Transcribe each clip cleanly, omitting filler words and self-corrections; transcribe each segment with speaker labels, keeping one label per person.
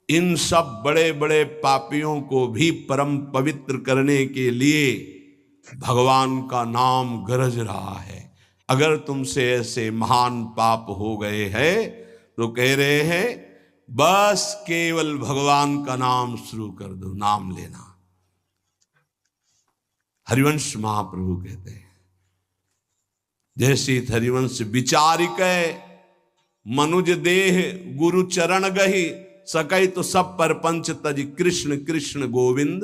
Speaker 1: इन सब बड़े बड़े पापियों को भी परम पवित्र करने के लिए भगवान का नाम गरज रहा है। अगर तुमसे ऐसे महान पाप हो गए हैं तो कह रहे हैं बस केवल भगवान का नाम शुरू कर दो, नाम लेना। हरिवंश महाप्रभु कहते हैं, जैसे हरिवंश विचारिक मनुज देह गुरु चरण गही, सकै तो सब पर पंच तज कृष्ण कृष्ण गोविंद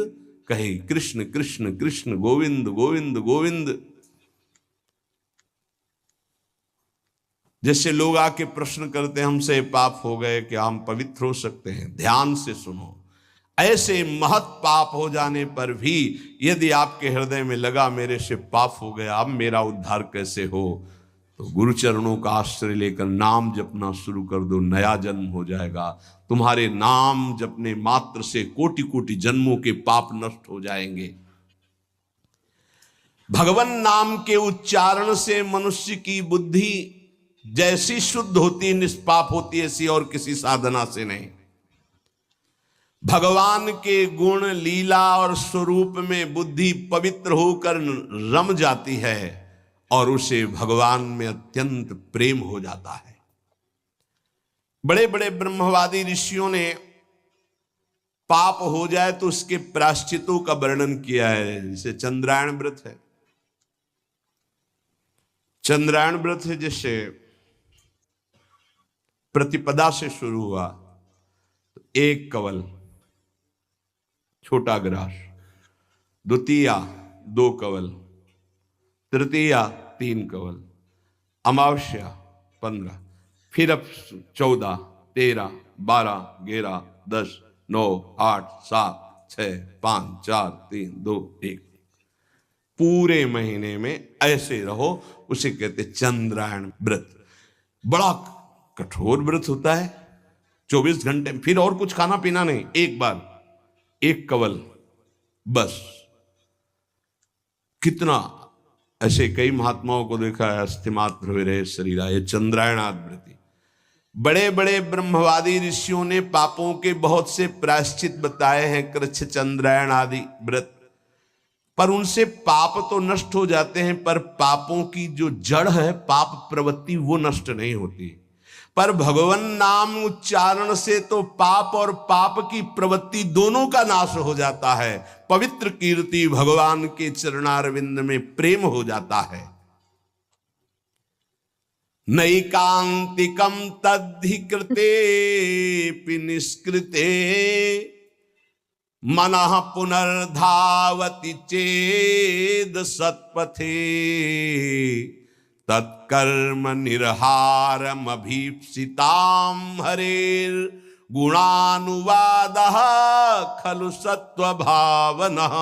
Speaker 1: कहे। कृष्ण कृष्ण कृष्ण गोविंद गोविंद गोविंद। जैसे लोग आके प्रश्न करते हैं हमसे पाप हो गए, क्या हम पवित्र हो सकते हैं? ध्यान से सुनो, ऐसे महत पाप हो जाने पर भी यदि आपके हृदय में लगा मेरे से पाप हो गया, अब मेरा उद्धार कैसे हो, तो गुरु चरणों का आश्रय लेकर नाम जपना शुरू कर दो, नया जन्म हो जाएगा। तुम्हारे नाम जपने मात्र से कोटि कोटि जन्मों के पाप नष्ट हो जाएंगे। भगवान नाम के उच्चारण से मनुष्य की बुद्धि जैसी शुद्ध होती, निष्पाप होती, ऐसी और किसी साधना से नहीं। भगवान के गुण लीला और स्वरूप में बुद्धि पवित्र होकर रम जाती है और उसे भगवान में अत्यंत प्रेम हो जाता है। बड़े बड़े ब्रह्मवादी ऋषियों ने पाप हो जाए तो उसके प्रायश्चितों का वर्णन किया है। जैसे चंद्रायण व्रत है, चंद्रायण व्रत है, जैसे प्रतिपदा से शुरू हुआ तो 1 कवल छोटा ग्रास, द्वितीया 2 कवल, तृतीया 3 कवल, अमावस्या 15, फिर अब 14, 13, 12, 11, 10, 9, 8, 7, 6, 5, 4, 3, 2, 1। पूरे महीने में ऐसे रहो, उसे कहते चंद्रायण व्रत। बड़ा कठोर व्रत होता है, 24 घंटे, फिर और कुछ खाना पीना नहीं, एक बार 1 कवल बस। कितना ऐसे कई महात्माओं को देखा है, अस्थिमात्र हुए रहे शरीरा, ये चंद्रायणाव्रति। बड़े बड़े ब्रह्मवादी ऋषियों ने पापों के बहुत से प्रायश्चित बताए हैं, कृच्छ चंद्रायण आदि व्रत, पर उनसे पाप तो नष्ट हो जाते हैं, पर पापों की जो जड़ है, पाप प्रवृत्ति, वो नष्ट नहीं होती। पर भगवान नाम उच्चारण से तो पाप और पाप की प्रवृत्ति दोनों का नाश हो जाता है। पवित्र कीर्ति भगवान के चरणारविंद में प्रेम हो जाता है। नैकांतिकम तद्धि कृते निष्कृते मनः पुनर्धावति चेद सत्पथे, तत्कर्म निर्हारम अभीप्सिताम हरेर गुणानुवादः खलु सत्व भावनः।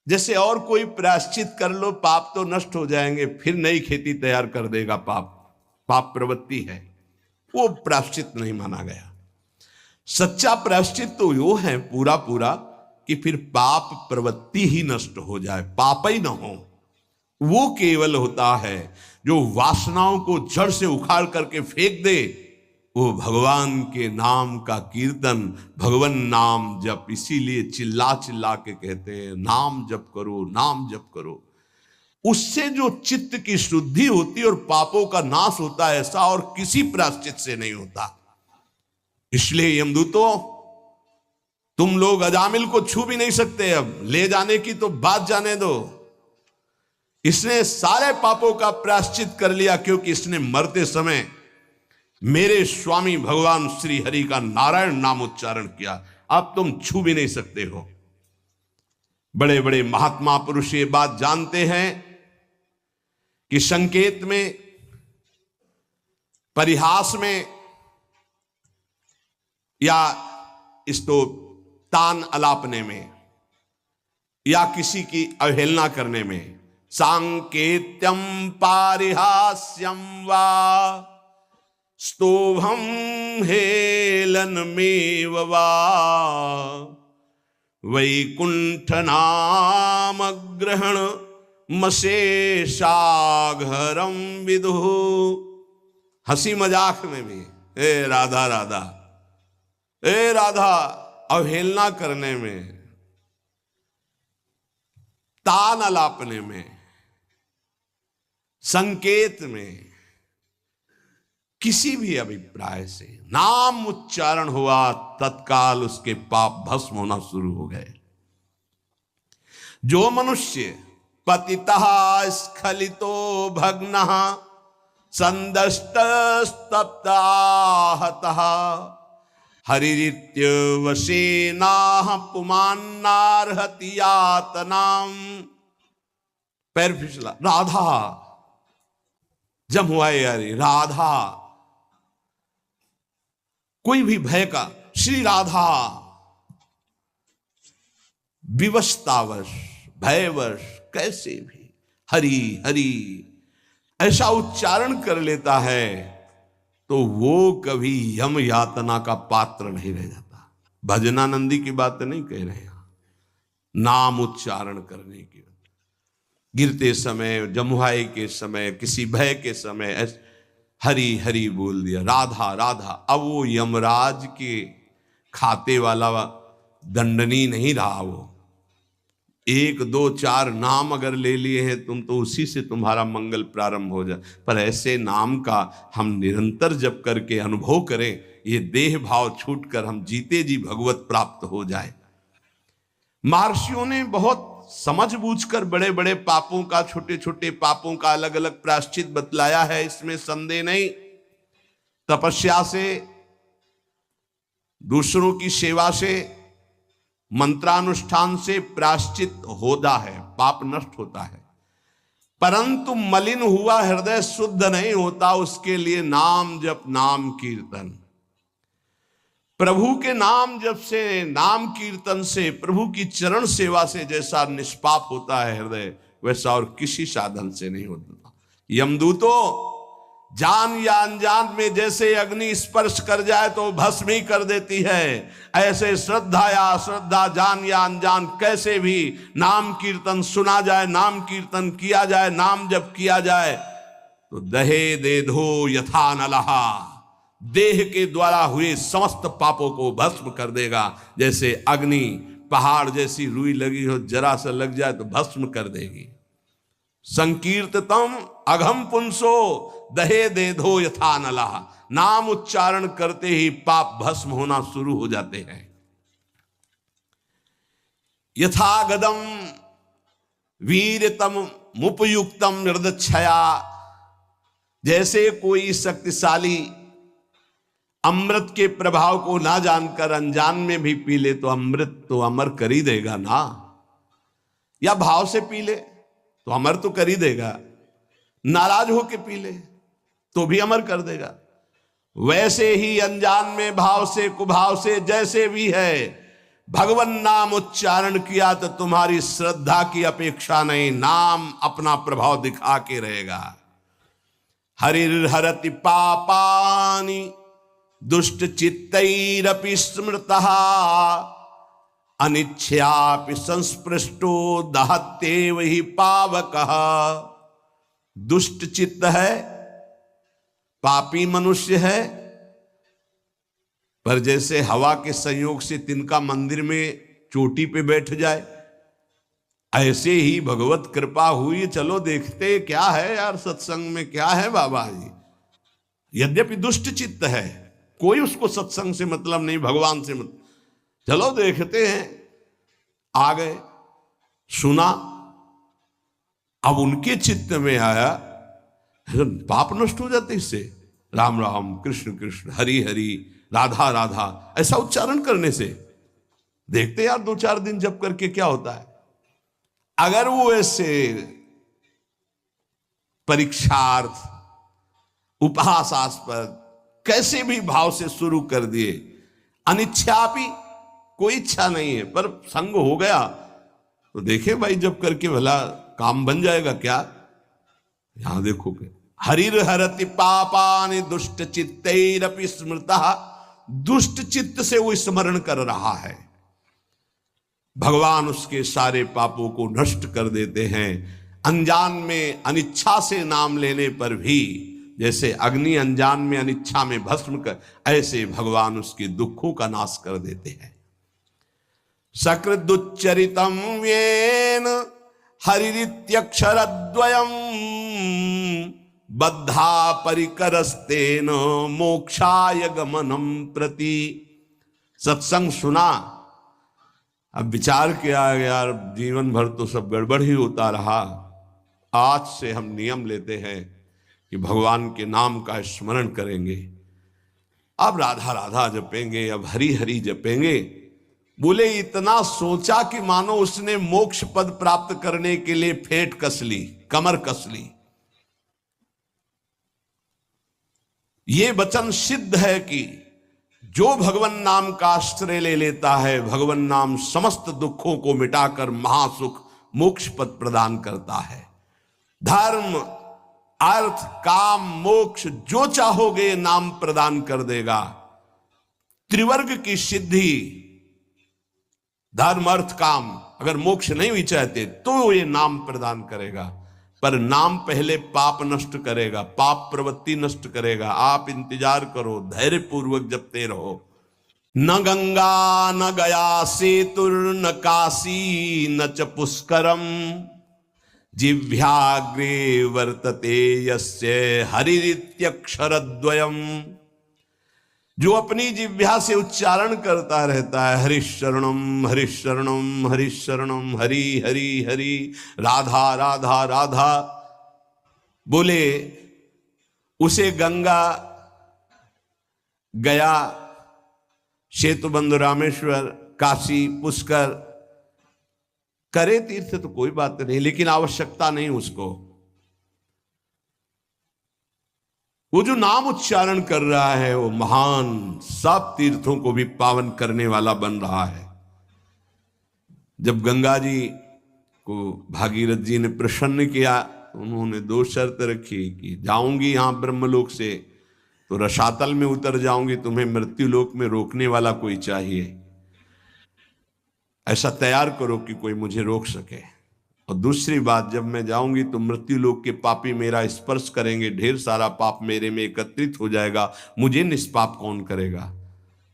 Speaker 1: जैसे और कोई प्रायश्चित कर लो, पाप तो नष्ट हो जाएंगे, फिर नई खेती तैयार कर देगा पाप। पाप प्रवृत्ति है, वो प्रायश्चित नहीं माना गया। सच्चा प्रायश्चित तो यो है पूरा पूरा कि फिर पाप प्रवृत्ति ही नष्ट हो जाए, पाप ही न हो। वो केवल होता है जो वासनाओं को जड़ से उखाड़ करके फेंक दे, वो भगवान के नाम का कीर्तन, भगवान नाम जप। इसीलिए चिल्ला चिल्ला के कहते हैं नाम जप करो, नाम जप करो। उससे जो चित्त की शुद्धि होती है और पापों का नाश होता है, ऐसा और किसी प्रायश्चित से नहीं होता। इसलिए यमदूतों, तुम लोग अजामिल को छू भी नहीं सकते, अब ले जाने की तो बात जाने दो। इसने सारे पापों का प्रायश्चित कर लिया, क्योंकि इसने मरते समय मेरे स्वामी भगवान श्री हरि का नारायण नाम उच्चारण किया। अब तुम छू भी नहीं सकते हो। बड़े बड़े महात्मा पुरुष ये बात जानते हैं कि संकेत में, परिहास में या इसको तान अलापने में या किसी की अवहेलना करने में, सांकेत्यम पारिहास्यम वा स्तोभम हेलनमेव वा वैकुंठ नाम ग्रहण मशेषाघरम विदु। हंसी मजाक में भी ए राधा राधा, ए राधा, अवहेलना करने में, तान अलापने में, संकेत में, किसी भी अभिप्राय से नाम उच्चारण हुआ, तत्काल उसके पाप भस्म होना शुरू हो गए। जो मनुष्य पतितः स्खलितो भग्नः संदष्टस्तप्ताहतः हरिरित्यवशेनाः पुमान्नार्हति यातनाम। पैर फिसला, राधा, जब हुआ यारी राधा, कोई भी भय का, श्री राधा, विवशतावश, भयवश, कैसे भी हरि हरि ऐसा उच्चारण कर लेता है तो वो कभी यम यातना का पात्र नहीं रह जाता। भजनानंदी की बात नहीं कह रहे हैं, नाम उच्चारण करने की, गिरते समय, जमुहाई के समय, किसी भय के समय हरि हरि बोल दिया, राधा राधा। अब वो यमराज के खाते वाला दंडनी नहीं रहा, वो 1 2 4 नाम अगर ले लिए हैं तुम तो उसी से तुम्हारा मंगल प्रारंभ हो जाए। पर ऐसे नाम का हम निरंतर जप करके अनुभव करें, ये देह भाव छूटकर हम जीते जी भगवत प्राप्त हो जाए। महर्षियों ने बहुत समझ बूझकर बड़े बड़े पापों का, छोटे छोटे पापों का अलग अलग प्रायश्चित बतलाया है, इसमें संदेह नहीं। तपस्या से, दूसरों की सेवा से, मंत्रानुष्ठान से प्रायश्चित होता है, पाप नष्ट होता है। परंतु मलिन हुआ हृदय शुद्ध नहीं होता, उसके लिए नाम जप, नाम कीर्तन, प्रभु के नाम जप से, नाम कीर्तन से, प्रभु की चरण सेवा से जैसा निष्पाप होता है हृदय, वैसा और किसी साधन से नहीं होता। यमदूतों जान या अनजान में जैसे अग्नि स्पर्श कर जाए तो भस्म ही कर देती है, ऐसे श्रद्धा या अश्रद्धा, जान या अनजान, कैसे भी नाम कीर्तन सुना जाए, नाम कीर्तन किया जाए, नाम जप किया जाए तो दहे दे धो यथा नलहा, देह के द्वारा हुए समस्त पापों को भस्म कर देगा। जैसे अग्नि पहाड़ जैसी रुई लगी हो, जरा सा लग जाए तो भस्म कर देगी। संकीर्ततम अघम पुंसो दहे दे धो यथा नला, नाम उच्चारण करते ही पाप भस्म होना शुरू हो जाते हैं। यथा गदम वीरतम मुपयुक्तम निर्दक्षया, जैसे कोई शक्तिशाली अमृत के प्रभाव को ना जानकर अनजान में भी पी ले तो अमृत तो अमर कर ही देगा ना, या भाव से पी ले तो अमर तो कर ही देगा, नाराज होके पी ले तो भी अमर कर देगा। वैसे ही अनजान में, भाव से, कुभाव से, जैसे भी है, भगवान नाम उच्चारण किया तो तुम्हारी श्रद्धा की अपेक्षा नहीं, नाम अपना प्रभाव दिखा के रहेगा। हरिर्हरति पापानि दुष्ट चित्तैरपि स्मृतः अनिच्छयापि संस्पृष्टो दहत्येव हि पावकः। दुष्ट चित्त है, पापी मनुष्य है, पर जैसे हवा के संयोग से तिनका मंदिर में चोटी पे बैठ जाए, ऐसे ही भगवत कृपा हुई, चलो देखते क्या है यार, सत्संग में क्या है बाबा जी। यद्यपि दुष्ट चित्त है, कोई उसको सत्संग से मतलब नहीं, भगवान से मतलब, चलो देखते हैं। आ गए, सुना, अब उनके चित्त में आया, पाप नष्ट हो जाते इससे। राम राम, कृष्ण कृष्ण, हरि हरि, राधा राधा, ऐसा उच्चारण करने से देखते यार 2-4 दिन जप करके क्या होता है। अगर वो ऐसे परीक्षार्थ, उपहासास्पद, कैसे भी भाव से शुरू कर दिए, अनिच्छापि, कोई इच्छा नहीं है, पर संग हो गया तो देखे भाई जब करके भला काम बन जाएगा क्या। यहां देखोगे, हरिर हरति पापानि दुष्ट चित्तैरपि स्मृतः, दुष्ट चित्त से वो स्मरण कर रहा है, भगवान उसके सारे पापों को नष्ट कर देते हैं। अनजान में, अनिच्छा से नाम लेने पर भी जैसे अग्नि अनजान में अनिच्छा में भस्म कर, ऐसे भगवान उसके दुखों का नाश कर देते हैं। सकृदुच्चरितम येन हरिरित्यक्षरद्वयम् बद्धा परिकरस्तेन मोक्षाय गमनम प्रति। सत्संग सुना, अब विचार किया यार जीवन भर तो सब गड़बड़ ही होता रहा, आज से हम नियम लेते हैं कि भगवान के नाम का स्मरण करेंगे, अब राधा राधा जपेंगे, अब हरि हरि जपेंगे। बोले इतना सोचा कि मानो उसने मोक्ष पद प्राप्त करने के लिए फेंट कस ली, कमर कस ली। ये वचन सिद्ध है कि जो भगवान नाम का आश्रय ले लेता है, भगवान नाम समस्त दुखों को मिटाकर महासुख मोक्ष पद प्रदान करता है। धर्म अर्थ काम मोक्ष जो चाहोगे नाम प्रदान कर देगा। त्रिवर्ग की सिद्धि, धर्म अर्थ काम, अगर मोक्ष नहीं भी चाहते तो ये नाम प्रदान करेगा। पर नाम पहले पाप नष्ट करेगा, पाप प्रवृत्ति नष्ट करेगा। आप इंतजार करो, धैर्य पूर्वक जपते रहो। न गंगा न गया सेतुर न काशी न च पुष्करम जिह्वाग्रे वर्तते यस्य हरिरित्यक्षरद्वयम्। जो अपनी जिह्वा से उच्चारण करता रहता है हरिशरणम हरिशरणम हरिशरणम, हरि हरि हरि, राधा राधा राधा, बोले उसे गंगा, गया, सेतुबंध, रामेश्वर, काशी, पुष्कर करे तीर्थ तो कोई बात नहीं, लेकिन आवश्यकता नहीं उसको। वो जो नाम उच्चारण कर रहा है वो महान सब तीर्थों को भी पावन करने वाला बन रहा है। जब गंगा जी को भागीरथ जी ने प्रसन्न किया, उन्होंने दो शर्त रखी कि जाऊंगी यहां ब्रह्मलोक से तो रसातल में उतर जाऊंगी, तुम्हें मृत्युलोक में रोकने वाला कोई चाहिए, ऐसा तैयार करो कि कोई मुझे रोक सके। और दूसरी बात, जब मैं जाऊंगी तो मृत्युलोक के पापी मेरा स्पर्श करेंगे, ढेर सारा पाप मेरे में एकत्रित हो जाएगा, मुझे निष्पाप कौन करेगा।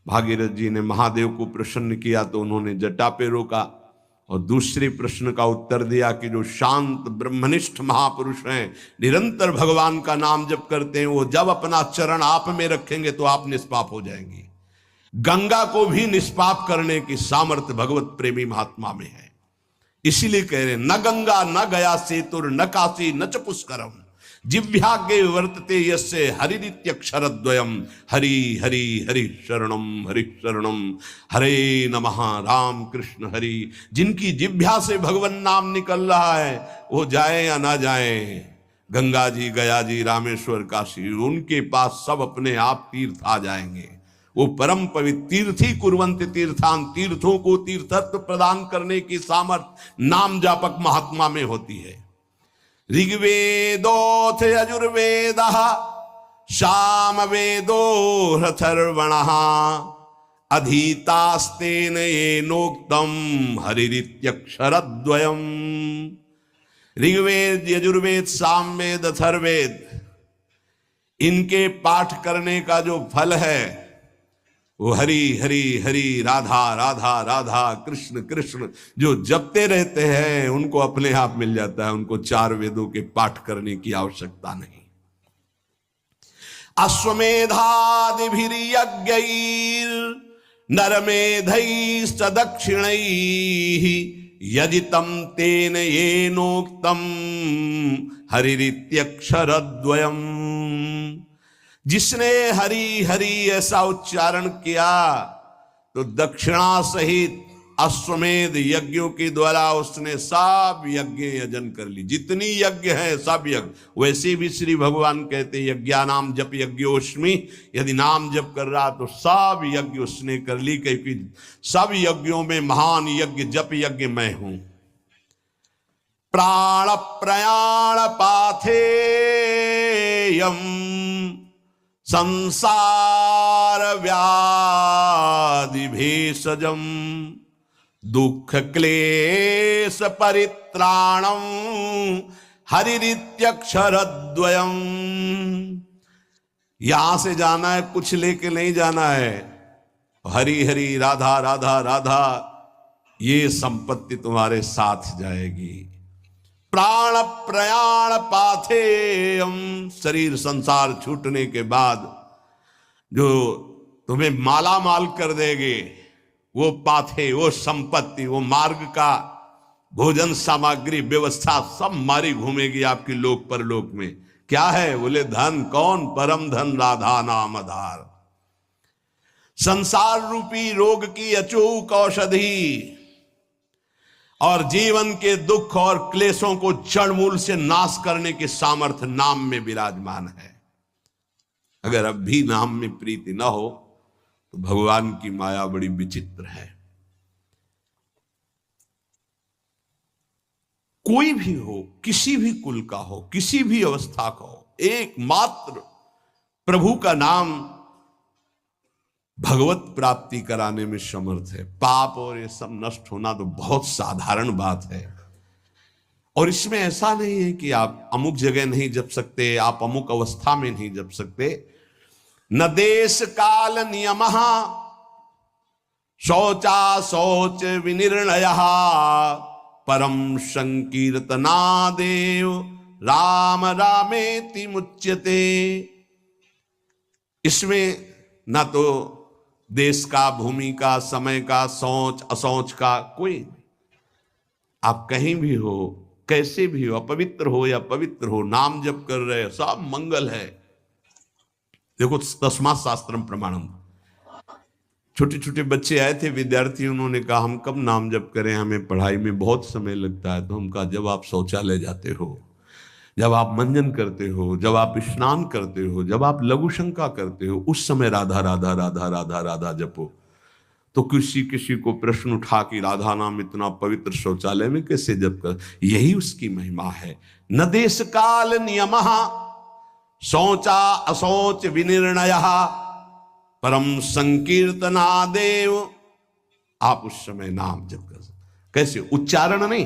Speaker 1: भागीरथ जी ने महादेव को प्रसन्न किया तो उन्होंने जटा पे रोका और दूसरे प्रश्न का उत्तर दिया कि जो शांत ब्रह्मनिष्ठ महापुरुष हैं, निरंतर भगवान का नाम जप करते हैं, वो जब अपना चरण आप में रखेंगे तो आप निष्पाप हो जाएंगे। गंगा को भी निष्पाप करने की सामर्थ्य भगवत प्रेमी महात्मा में है। इसीलिए कह रहे न गंगा न गया सेतुर न काशी न च पुष्करम जिह्वाग्रे वर्तते यस्य हरिरित्यक्षरद्वयम्। हरि हरि हरि शरणम हरे नमः। राम कृष्ण हरि। जिनकी जिह्वा से भगवान नाम निकल रहा है वो जाए या ना जाए, गंगा जी, गया जी, रामेश्वर, काशी, उनके पास सब अपने आप तीर्थ आ जाएंगे। वो परम पवित्र तीर्थी कुर्वन्ति तीर्थान, तीर्थों को तीर्थत्व प्रदान करने की सामर्थ्य नाम जापक महात्मा में होती है। ऋग्वेदोथ यजुर्वेदः सामवेदोऽथर्वणः अधीतास्तेन येनोक्तम् हरिरित्यक्षरद्वयम्। ऋग्वेद, यजुर्वेद, सामवेद, अथर्ववेद, इनके पाठ करने का जो फल है वो हरि हरि हरि, राधा राधा राधा, कृष्ण कृष्ण जो जपते रहते हैं उनको अपने आप मिल जाता है। उनको चार वेदों के पाठ करने की आवश्यकता नहीं। अश्वमेधादिभिर्यज्ञैर् नरमेधैश्च दक्षिणैः यजितं तेन येनोक्तं हरिरित्यक्षरद्वयम्। जिसने हरि हरि ऐसा उच्चारण किया तो दक्षिणा सहित अश्वमेध यज्ञों के द्वारा उसने सब यज्ञ यजन कर ली। जितनी यज्ञ है सब यज्ञ। वैसे भी श्री भगवान कहते यज्ञानाम जप यज्ञोस्मि, यदि नाम जप कर रहा तो सब यज्ञ उसने कर ली, क्योंकि सब यज्ञों में महान यज्ञ जप यज्ञ मैं हूं। प्राण प्रयाण पाथेयम संसार व्याधि भेषजम दुख क्लेश परित्राणम हरिरित्यक्षरद्वयम्। यहां से जाना है, कुछ लेके नहीं जाना है। हरी हरी राधा राधा राधा, ये संपत्ति तुम्हारे साथ जाएगी। प्राण प्रयाण पाथे, हम शरीर संसार छूटने के बाद जो तुम्हें माला माल कर देंगे, वो पाथे, वो संपत्ति, वो मार्ग का भोजन सामग्री व्यवस्था सब मारी घूमेगी आपकी लोक परलोक में। क्या है? बोले धन। कौन? परम धन राधा नाम आधार। संसार रूपी रोग की अचूक औषधि और जीवन के दुख और क्लेशों को जड़ मूल से नाश करने के सामर्थ्य नाम में विराजमान है। अगर अब भी नाम में प्रीति न हो तो भगवान की माया बड़ी विचित्र है। कोई भी हो, किसी भी कुल का हो, किसी भी अवस्था का हो, एकमात्र प्रभु का नाम भगवत प्राप्ति कराने में समर्थ है। पाप और ये सब नष्ट होना तो बहुत साधारण बात है। और इसमें ऐसा नहीं है कि आप अमुक जगह नहीं जप सकते, आप अमुक अवस्था में नहीं जप सकते। न देश काल नियम, शौचा शौच विनिर्णय, परम संकीर्तना देव राम रामेति मुच्यते। इसमें न तो देश का, भूमि का, समय का, सोच असोच का कोई नहीं। आप कहीं भी हो, कैसे भी हो, अपवित्र हो या पवित्र हो, नाम जप कर रहे, सब मंगल है। देखो तस्मात् शास्त्रम प्रमाणम। छोटे छोटे बच्चे आए थे, विद्यार्थी, उन्होंने कहा हम कब नाम जप करें, हमें पढ़ाई में बहुत समय लगता है। तो हम कहा जब आप शौचालय जाते हो, जब आप मंजन करते हो, जब आप स्नान करते हो, जब आप लघु शंका करते हो, उस समय राधा राधा राधा राधा राधा जपो। तो किसी को प्रश्न उठा कि राधा नाम इतना पवित्र शौचालय में कैसे जप कर? यही उसकी महिमा है। न देश काल नियम, शौचा अशौच विनिर्णय, परम संकीर्तना देव। आप उस समय नाम जप कर सकते। कैसे? उच्चारण नहीं,